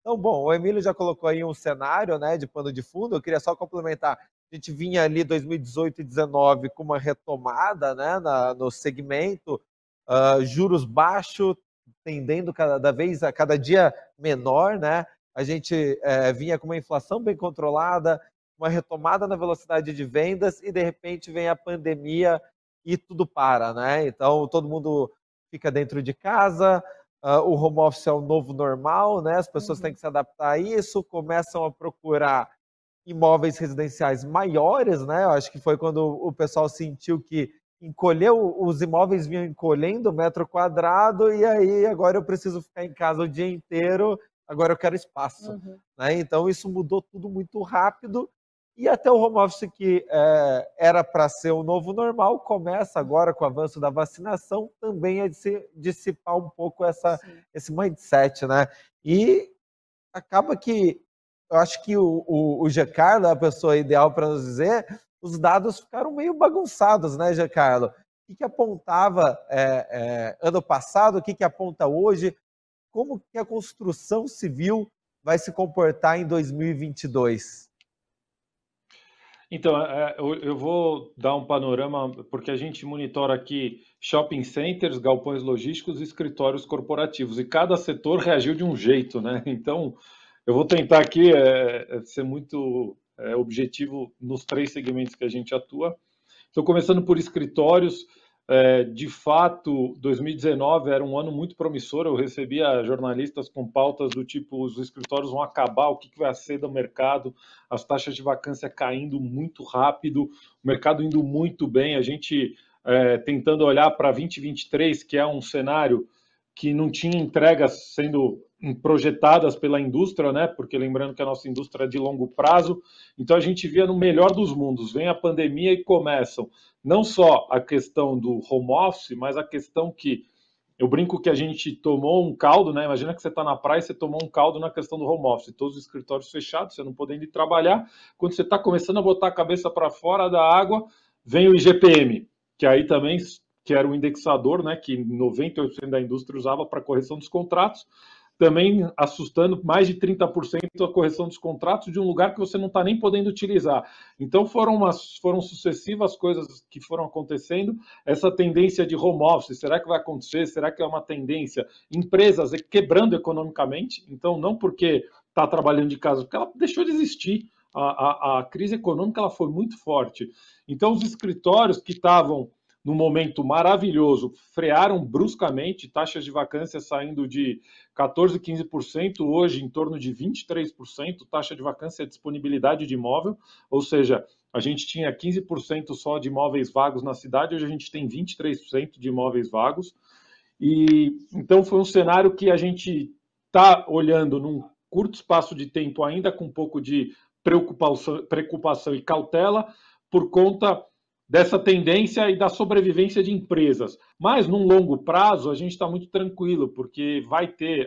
Então, bom, o Emílio já colocou aí um cenário, né, de pano de fundo. Eu queria só complementar. A gente vinha ali 2018 e 2019 com uma retomada, né, no segmento, juros baixos, tendendo cada dia menor, né? A gente vinha com uma inflação bem controlada, uma retomada na velocidade de vendas e de repente vem a pandemia e tudo para, né? Então todo mundo fica dentro de casa, o home office é o novo normal, né? As pessoas têm que se adaptar a isso, começam a procurar imóveis residenciais maiores, né? Eu acho que foi quando o pessoal sentiu que os imóveis vinham encolhendo metro quadrado, e aí agora eu preciso ficar em casa o dia inteiro, agora eu quero espaço. Né? Então isso mudou tudo muito rápido, e até o home office que era para ser o novo normal, começa agora com o avanço da vacinação também a dissipar um pouco esse mindset, né? E acaba que eu acho que o Giancarlo é a pessoa ideal para nos dizer, os dados ficaram meio bagunçados, né, Giancarlo? O que apontava ano passado, o que aponta hoje, como que a construção civil vai se comportar em 2022? Então, eu vou dar um panorama, porque a gente monitora aqui shopping centers, galpões logísticos e escritórios corporativos, e cada setor reagiu de um jeito, né? Então, eu vou tentar aqui ser muito objetivo nos 3 segmentos que a gente atua. Estou começando por escritórios. De fato, 2019 era um ano muito promissor. Eu recebia jornalistas com pautas do tipo: os escritórios vão acabar, o que vai ser do mercado, as taxas de vacância caindo muito rápido, o mercado indo muito bem. A gente tentando olhar para 2023, que é um cenário que não tinha entregas sendo projetadas pela indústria, né? Porque lembrando que a nossa indústria é de longo prazo, então a gente via no melhor dos mundos. Vem a pandemia e começam não só a questão do home office, mas a questão que eu brinco que a gente tomou um caldo, né? Imagina que você está na praia e você tomou um caldo na questão do home office, todos os escritórios fechados, você não podendo ir trabalhar. Quando você está começando a botar a cabeça para fora da água, vem o IGPM, que aí também que era o indexador, né? Que 98% da indústria usava para correção dos contratos, também assustando mais de 30% a correção dos contratos de um lugar que você não está nem podendo utilizar. Então foram sucessivas coisas que foram acontecendo. Essa tendência de home office, será que vai acontecer? Será que é uma tendência? Empresas quebrando economicamente, então não porque está trabalhando de casa, porque ela deixou de existir. A crise econômica ela foi muito forte. Então os escritórios que estavam num momento maravilhoso, frearam bruscamente, taxas de vacância saindo de 14%, 15%, hoje em torno de 23%, taxa de vacância é disponibilidade de imóvel, ou seja, a gente tinha 15% só de imóveis vagos na cidade, hoje a gente tem 23% de imóveis vagos, e então foi um cenário que a gente está olhando num curto espaço de tempo ainda com um pouco de preocupação e cautela por conta dessa tendência e da sobrevivência de empresas. Mas, num longo prazo, a gente está muito tranquilo, porque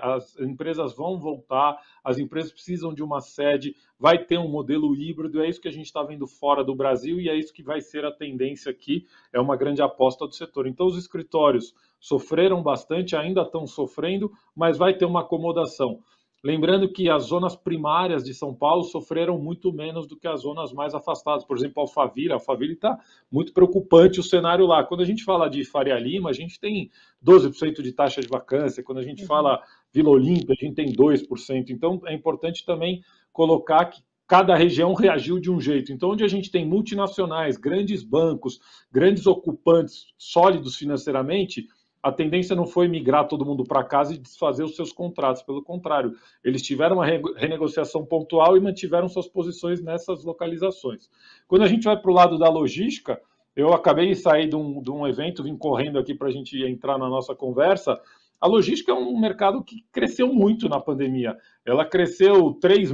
as empresas vão voltar, as empresas precisam de uma sede, vai ter um modelo híbrido, é isso que a gente está vendo fora do Brasil e é isso que vai ser a tendência aqui, é uma grande aposta do setor. Então, os escritórios sofreram bastante, ainda estão sofrendo, mas vai ter uma acomodação. Lembrando que as zonas primárias de São Paulo sofreram muito menos do que as zonas mais afastadas. Por exemplo, Alphaville está muito preocupante o cenário lá. Quando a gente fala de Faria Lima, a gente tem 12% de taxa de vacância. Quando a gente fala Vila Olímpia, a gente tem 2%. Então, é importante também colocar que cada região reagiu de um jeito. Então, onde a gente tem multinacionais, grandes bancos, grandes ocupantes sólidos financeiramente, a tendência não foi migrar todo mundo para casa e desfazer os seus contratos. Pelo contrário, eles tiveram uma renegociação pontual e mantiveram suas posições nessas localizações. Quando a gente vai para o lado da logística, eu acabei de sair de um evento, vim correndo aqui para a gente entrar na nossa conversa. A logística é um mercado que cresceu muito na pandemia. Ela cresceu 3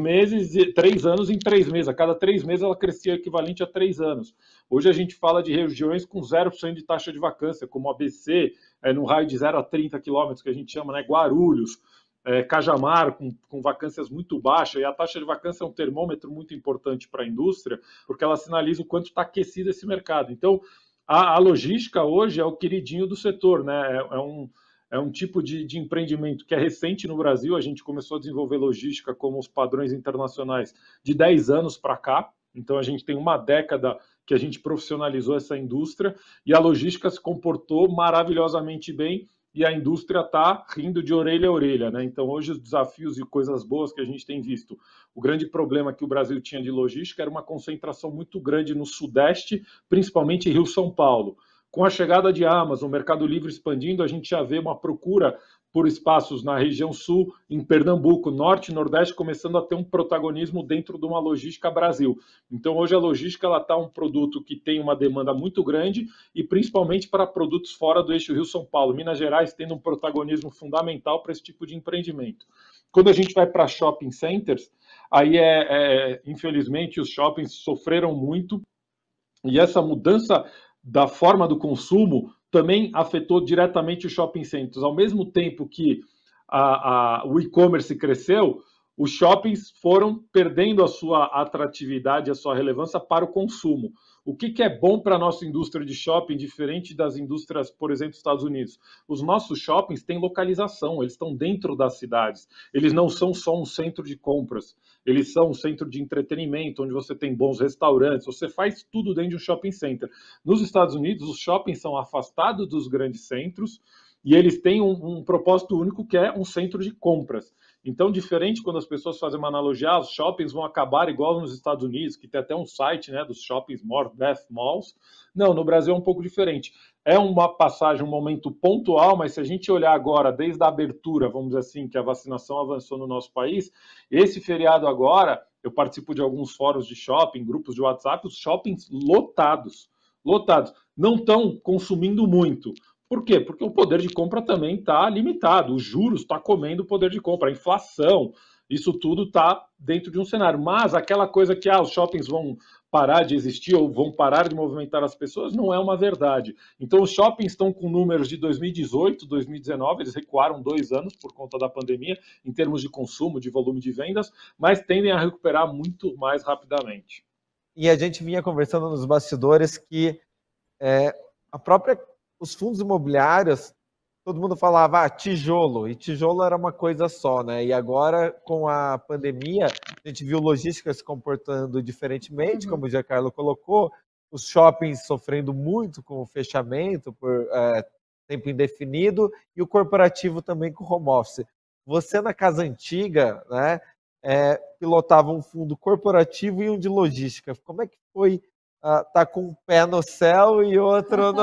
anos em 3 meses. A cada 3 meses ela crescia equivalente a 3 anos. Hoje a gente fala de regiões com 0% de taxa de vacância, como ABC, no raio de 0 a 30 quilômetros, que a gente chama, né, Guarulhos, Cajamar, com vacâncias muito baixas, e a taxa de vacância é um termômetro muito importante para a indústria, porque ela sinaliza o quanto está aquecido esse mercado. Então, a logística hoje é o queridinho do setor, né? É um tipo de empreendimento que é recente no Brasil. A gente começou a desenvolver logística como os padrões internacionais de 10 anos para cá. Então, a gente tem uma década que a gente profissionalizou essa indústria e a logística se comportou maravilhosamente bem e a indústria está rindo de orelha a orelha, né? Então, hoje, os desafios e coisas boas que a gente tem visto. O grande problema que o Brasil tinha de logística era uma concentração muito grande no Sudeste, principalmente Rio-São Paulo. Com a chegada de Amazon, o Mercado Livre expandindo, a gente já vê uma procura por espaços na região sul, em Pernambuco, Norte e Nordeste, começando a ter um protagonismo dentro de uma logística Brasil. Então, hoje a logística está um produto que tem uma demanda muito grande e principalmente para produtos fora do eixo Rio-São Paulo. Minas Gerais tendo um protagonismo fundamental para esse tipo de empreendimento. Quando a gente vai para shopping centers, aí infelizmente os shoppings sofreram muito e essa mudança da forma do consumo também afetou diretamente os shopping centers. Ao mesmo tempo que o e-commerce cresceu, os shoppings foram perdendo a sua atratividade, a sua relevância para o consumo. O que é bom para a nossa indústria de shopping, diferente das indústrias, por exemplo, dos Estados Unidos? Os nossos shoppings têm localização, eles estão dentro das cidades. Eles não são só um centro de compras, eles são um centro de entretenimento, onde você tem bons restaurantes, você faz tudo dentro de um shopping center. Nos Estados Unidos, os shoppings são afastados dos grandes centros e eles têm um propósito único, que é um centro de compras. Então, diferente quando as pessoas fazem uma analogia, os shoppings vão acabar igual nos Estados Unidos, que tem até um site, né, dos shoppings more death malls. Não, no Brasil é um pouco diferente. É uma passagem, um momento pontual, mas se a gente olhar agora, desde a abertura, vamos dizer assim, que a vacinação avançou no nosso país, esse feriado agora, eu participo de alguns fóruns de shopping, grupos de WhatsApp, os shoppings lotados, não estão consumindo muito. Por quê? Porque o poder de compra também está limitado, os juros estão comendo o poder de compra, a inflação, isso tudo está dentro de um cenário. Mas aquela coisa que os shoppings vão parar de existir ou vão parar de movimentar as pessoas, não é uma verdade. Então, os shoppings estão com números de 2018, 2019, eles recuaram 2 anos por conta da pandemia, em termos de consumo, de volume de vendas, mas tendem a recuperar muito mais rapidamente. E a gente vinha conversando nos bastidores que os fundos imobiliários, todo mundo falava tijolo, e tijolo era uma coisa só, né? E agora, com a pandemia, a gente viu logística se comportando diferentemente, como o Giancarlo colocou, os shoppings sofrendo muito com o fechamento por tempo indefinido, e o corporativo também com o home office. Você, na casa antiga, né, pilotava um fundo corporativo e um de logística. Como é que foi tá com um pé no céu e outro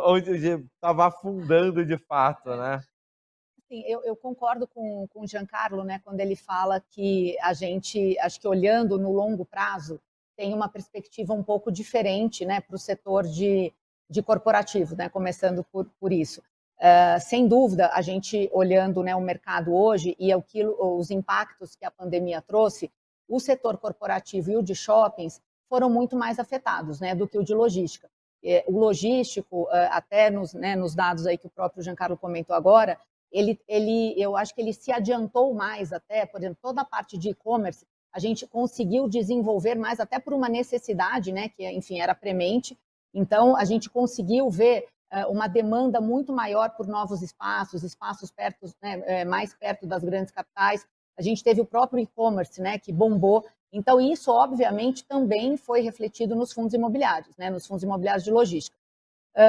onde estava afundando de fato, né? Sim, eu concordo com o Giancarlo, né, quando ele fala que a gente, acho que olhando no longo prazo, tem uma perspectiva um pouco diferente, né, para o setor de corporativo, né, começando por isso. Sem dúvida, a gente olhando, né, o mercado hoje e os impactos que a pandemia trouxe, o setor corporativo e o de shoppings foram muito mais afetados, né, do que o de logística. O logístico, até nos dados aí que o próprio Giancarlo comentou agora, eu acho que ele se adiantou mais até, por exemplo, toda a parte de e-commerce, a gente conseguiu desenvolver mais até por uma necessidade, né, que, enfim, era premente. Então, a gente conseguiu ver uma demanda muito maior por novos espaços perto, né, mais perto das grandes capitais. A gente teve o próprio e-commerce, né, que bombou. Então, isso, obviamente, também foi refletido nos fundos imobiliários, né, nos fundos imobiliários de logística.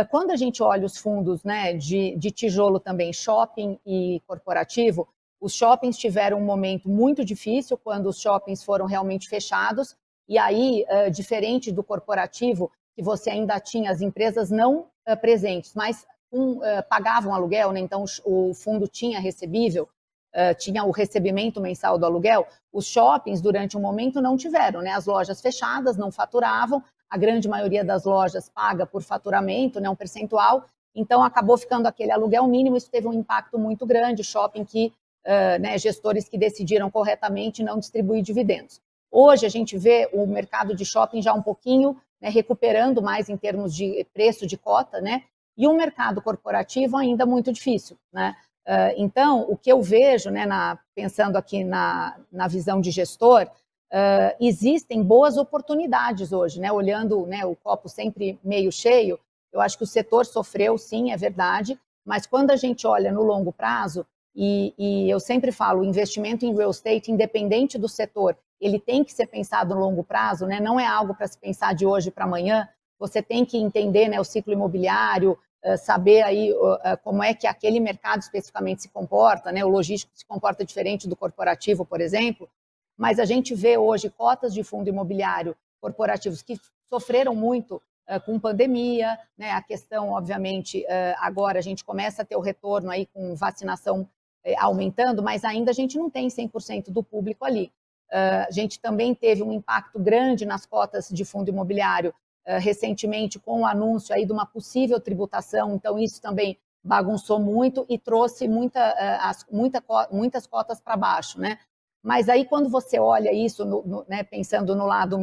Quando a gente olha os fundos, né, de tijolo também, shopping e corporativo, os shoppings tiveram um momento muito difícil quando os shoppings foram realmente fechados, e aí, diferente do corporativo, que você ainda tinha as empresas não presentes, mas pagavam aluguel, né, então o fundo tinha recebível, tinha o recebimento mensal do aluguel, os shoppings, durante um momento, não tiveram, né? As lojas fechadas, não faturavam, a grande maioria das lojas paga por faturamento, né, um percentual, então acabou ficando aquele aluguel mínimo, isso teve um impacto muito grande, shopping que, né, gestores que decidiram corretamente não distribuir dividendos. Hoje a gente vê o mercado de shopping já um pouquinho, né, recuperando mais em termos de preço de cota, né, e um mercado corporativo ainda muito difícil, né? Então, o que eu vejo, né, pensando aqui na visão de gestor, existem boas oportunidades hoje, né, olhando, né, o copo sempre meio cheio. Eu acho que o setor sofreu, sim, é verdade, Mas quando a gente olha no longo prazo, e eu sempre falo, o investimento em real estate, independente do setor, ele tem que ser pensado no longo prazo, né? Não é algo para se pensar de hoje para amanhã. Você tem que entender, né, o ciclo imobiliário, saber aí como é que aquele mercado especificamente se comporta, né? O logístico se comporta diferente do corporativo, por exemplo. Mas a gente vê hoje cotas de fundo imobiliário corporativos que sofreram muito com pandemia, né? A questão, obviamente, agora a gente começa a ter o retorno aí com vacinação aumentando, mas ainda a gente não tem 100% do público ali. A gente também teve um impacto grande nas cotas de fundo imobiliário recentemente com o anúncio aí de uma possível tributação, então isso também bagunçou muito e trouxe muitas cotas para baixo, né? Mas aí quando você olha isso, né, pensando no lado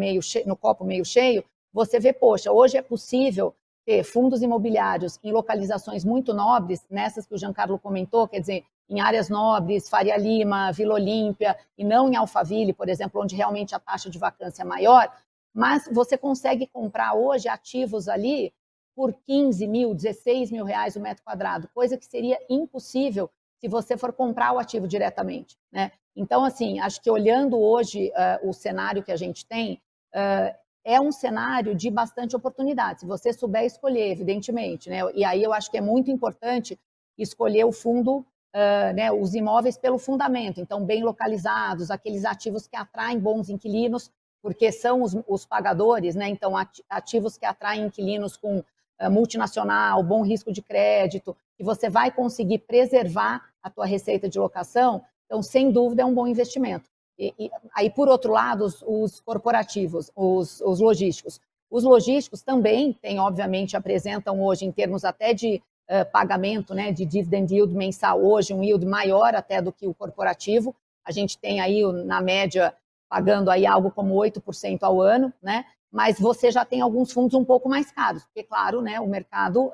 no copo meio cheio, você vê, poxa, hoje é possível ter fundos imobiliários em localizações muito nobres, nessas que o Giancarlo comentou, quer dizer, em áreas nobres, Faria Lima, Vila Olímpia, e não em Alphaville, por exemplo, onde realmente a taxa de vacância é maior, mas você consegue comprar hoje ativos ali por 15 mil, 16 mil reais o metro quadrado, coisa que seria impossível se você for comprar o ativo diretamente, né? Então, assim, acho que olhando hoje o cenário que a gente tem, é um cenário de bastante oportunidade, se você souber escolher, evidentemente, né? E aí eu acho que é muito importante escolher o fundo, né, os imóveis pelo fundamento, então bem localizados, aqueles ativos que atraem bons inquilinos, porque são os pagadores, né? Então ativos que atraem inquilinos com multinacional, bom risco de crédito, que você vai conseguir preservar a tua receita de locação, então sem dúvida é um bom investimento. E aí, por outro lado, os corporativos, os logísticos. Os logísticos também têm, obviamente, apresentam hoje, em termos até de pagamento, né, de dividend yield mensal, hoje um yield maior até do que o corporativo. A gente tem aí, na média, pagando aí algo como 8% ao ano, né? Mas você já tem alguns fundos um pouco mais caros, porque, claro, né, o mercado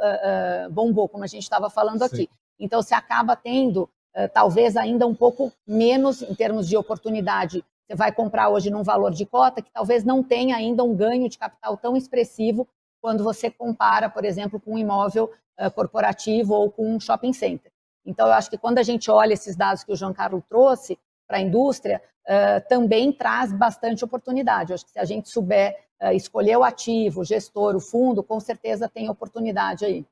bombou, como a gente estava falando aqui. Sim. Então, você acaba tendo talvez ainda um pouco menos em termos de oportunidade. Você vai comprar hoje num valor de cota que talvez não tenha ainda um ganho de capital tão expressivo quando você compara, por exemplo, com um imóvel corporativo ou com um shopping center. Então, eu acho que quando a gente olha esses dados que o Giancarlo trouxe para a indústria, também traz bastante oportunidade. Eu acho que se a gente souber escolher o ativo, o gestor, o fundo, com certeza tem oportunidade aí.